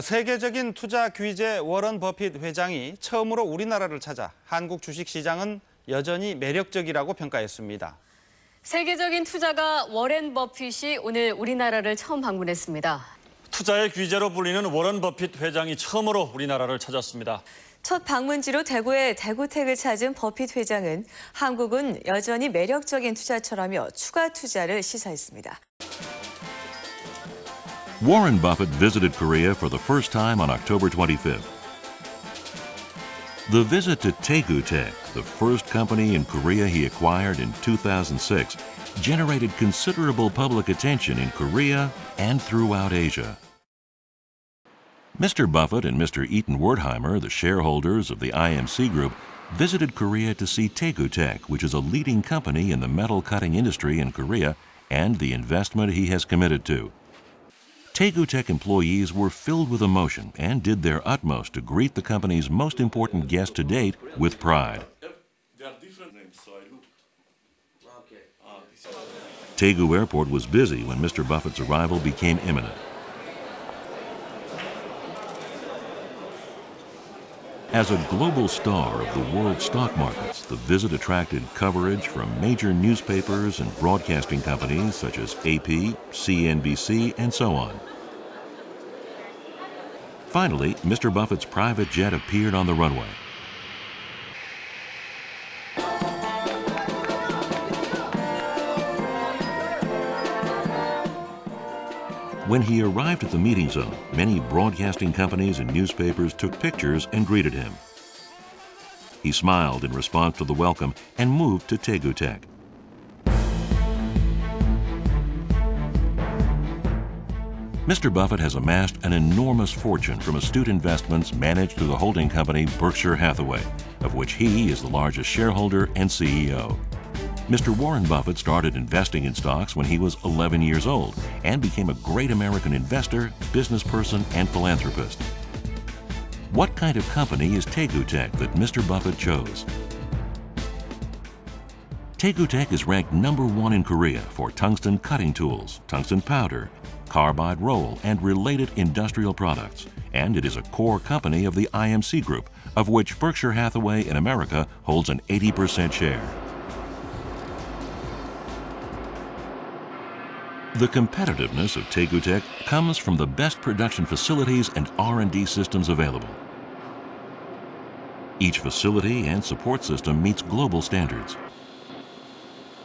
세계적인 투자 귀재 워런 버핏 회장이 처음으로 우리나라를 찾아 한국 주식시장은 여전히 매력적이라고 평가했습니다. 세계적인 투자가 워렌 버핏이 오늘 우리나라를 처음 방문했습니다. 투자의 귀재로 불리는 워런 버핏 회장이 처음으로 우리나라를 찾았습니다. 첫 방문지로 대구의 대구텍을 찾은 버핏 회장은 한국은 여전히 매력적인 투자처라며 추가 투자를 시사했습니다. Warren Buffett visited Korea for the first time on October 25th. The visit to TaeguTec, the first company in Korea he acquired in 2006, generated considerable public attention in Korea and throughout Asia. Mr. Buffett and Mr. Eaton Wertheimer, the shareholders of the IMC Group, visited Korea to see TaeguTec, which is a leading company in the metal cutting industry in Korea, and the investment he has committed to. TaeguTec employees were filled with emotion and did their utmost to greet the company's most important guest to date with pride. Taegu Airport was busy when Mr. Buffett's arrival became imminent. As a global star of the world stock markets, the visit attracted coverage from major newspapers and broadcasting companies such as AP, CNBC, and so on. Finally, Mr. Buffett's private jet appeared on the runway. When he arrived at the meeting zone, many broadcasting companies and newspapers took pictures and greeted him. He smiled in response to the welcome and moved to TaeguTec. Mr. Buffett has amassed an enormous fortune from astute investments managed through the holding company Berkshire Hathaway, of which he is the largest shareholder and CEO. Mr. Warren Buffett started investing in stocks when he was 11 years old and became a great American investor, business person, and philanthropist. What kind of company is TaeguTec that Mr. Buffett chose? TaeguTec is ranked #1 in Korea for tungsten cutting tools, tungsten powder, carbide roll, and related industrial products, and it is a core company of the IMC Group, of which Berkshire Hathaway in America holds an 80% share. The competitiveness of TaeguTec comes from the best production facilities and R&D systems available. Each facility and support system meets global standards.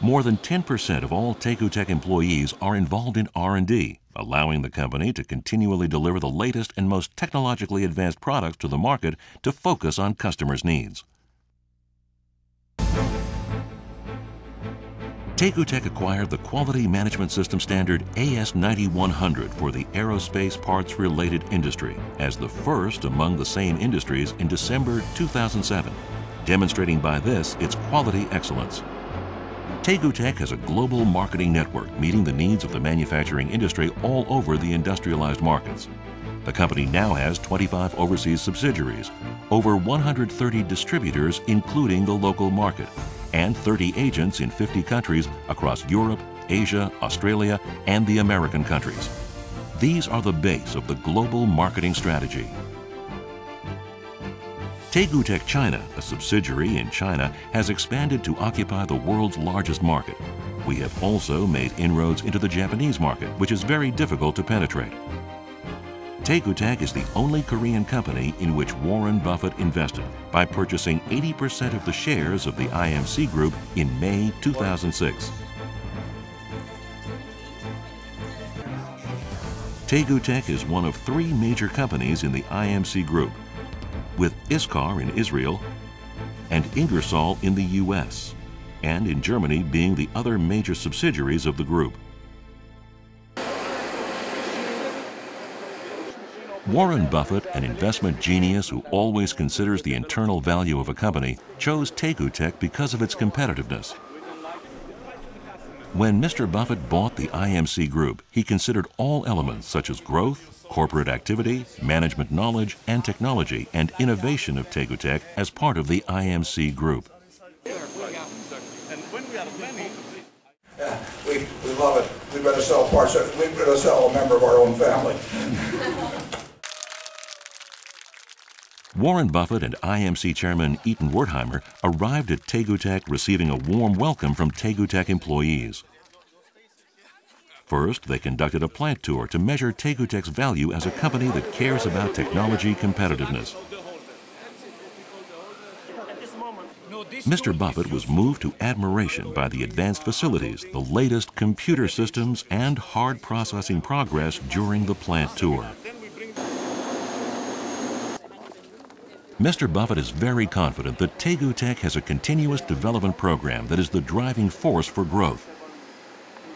More than 10% of all TaeguTec employees are involved in R&D, allowing the company to continually deliver the latest and most technologically advanced products to the market to focus on customers' needs. TaeguTec acquired the quality management system standard AS9100 for the aerospace parts-related industry as the first among the same industries in December 2007, demonstrating by this its quality excellence. TaeguTec has a global marketing network meeting the needs of the manufacturing industry all over the industrialized markets. The company now has 25 overseas subsidiaries, over 130 distributors including the local market, and 30 agents in 50 countries across Europe, Asia, Australia, and the American countries. These are the base of the global marketing strategy. TaeguTec China, a subsidiary in China, has expanded to occupy the world's largest market. We have also made inroads into the Japanese market, which is very difficult to penetrate. TaeguTec is the only Korean company in which Warren Buffett invested by purchasing 80% of the shares of the IMC Group in May 2006. TaeguTec is one of 3 major companies in the IMC Group, with Iskar in Israel and Ingersoll in the US, and in Germany being the other major subsidiaries of the group. Warren Buffett, an investment genius who always considers the internal value of a company, chose TaeguTec because of its competitiveness. When Mr. Buffett bought the IMC Group, he considered all elements such as growth, corporate activity, management knowledge, and technology and innovation of TaeguTec as part of the IMC Group. Yeah, we love it. We'd rather sell parts. We'd rather sell a member of our own family. Warren Buffett and IMC Chairman Eaton Wertheimer arrived at TaeguTec receiving a warm welcome from TaeguTec employees. First, they conducted a plant tour to measure TaeguTec's value as a company that cares about technology competitiveness. Mr. Buffett was moved to admiration by the advanced facilities, the latest computer systems, and hard processing progress during the plant tour. Mr. Buffett is very confident that TaeguTec has a continuous development program that is the driving force for growth.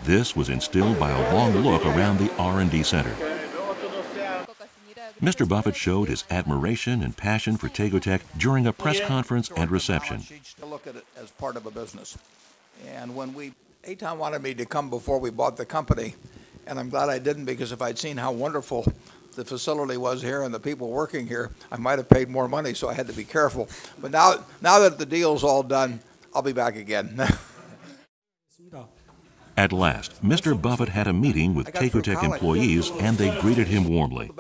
This was instilled by a long look around the R&D center. Mr. Buffett showed his admiration and passion for TaeguTec during a press conference and reception. Look at it as part of a business. And when Eitan wanted me to come before we bought the company, and I'm glad I didn't, because if I'd seen how wonderful the facility was here and the people working here, I might have paid more money, so I had to be careful. But now that the deal's all done, I'll be back again. At last, Mr. Buffett had a meeting with TaeguTec employees, and they greeted him warmly.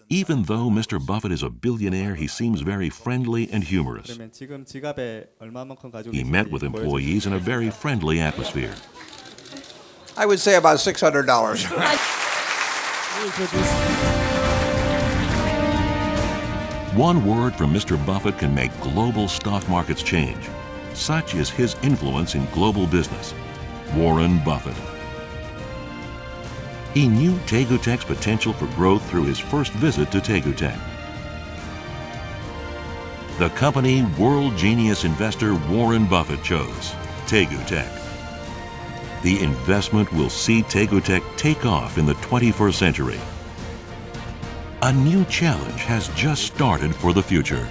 Even though Mr. Buffett is a billionaire, he seems very friendly and humorous. He met with employees in a very friendly atmosphere. I would say about $600. One word from Mr. Buffett can make global stock markets change. Such is his influence in global business. Warren Buffett. He knew TaeguTec's potential for growth through his first visit to TaeguTec. The company world genius investor Warren Buffett chose TaeguTec. The investment will see TaeguTec take off in the 21st century. A new challenge has just started for the future.